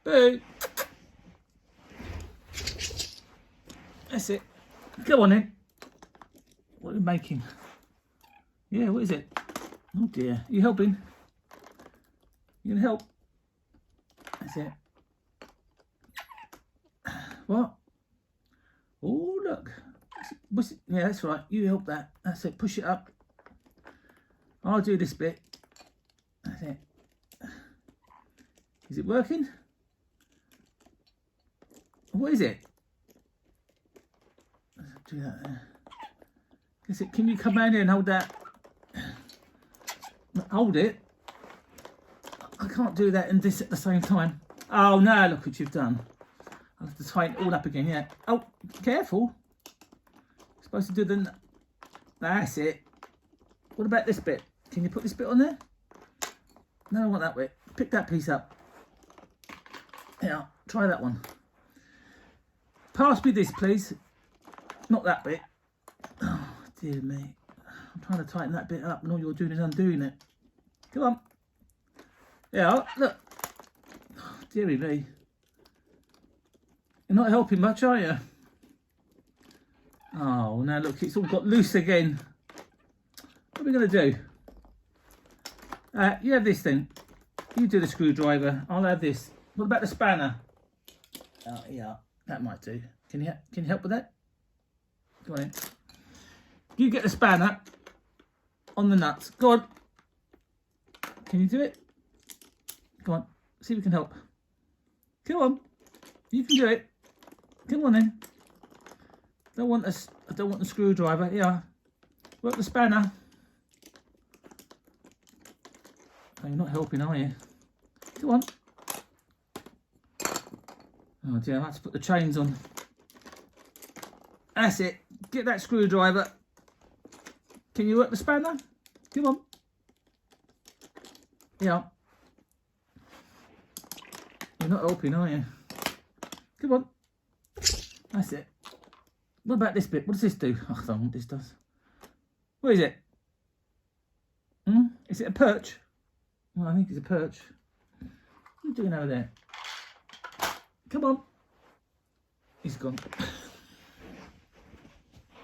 Boo. That's it. Go on then. What are you making? Yeah, what is it? Oh dear. You helping? You gonna help? That's it. What? Oh look. What's it? Yeah, that's right. You help that. That's it. Push it up. I'll do this bit. That's it. Is it working? What is it? Let's do that there. Is it? Can you come down here and hold that? Hold it. I can't do that and this at the same time. Oh no! Look what you've done. I'll have to tighten it all up again. Yeah. Oh, careful. You're supposed to do the. That's it. What about this bit? Can you put this bit on there? No, I want that bit. Pick that piece up. Yeah, try that one. Pass me this, please. Not that bit. Oh, dear me. I'm trying to tighten that bit up and all you're doing is undoing it. Come on. Yeah, look. Oh, dearie me. You're not helping much, are you? Oh, now look, it's all got loose again. What are we going to do? You have this then. You do the screwdriver. I'll have this. What about the spanner? Oh, yeah, that might do. Can you help with that? Go on in. You get the spanner on the nuts. Go on. Can you do it? Go on. See if we can help. Come on. You can do it. Come on then. I don't want the screwdriver. Yeah. Work the spanner. Oh, you're not helping, are you? Come on. Oh dear, I have to put the chains on. That's it. Get that screwdriver. Can you work the spanner? Come on. Yeah. You're not helping, are you? Come on. That's it. What about this bit? What does this do? Oh, I don't know what this does. What is it? Is it a perch? Well, I think it's a perch. What are you doing over there? Come on. He's gone.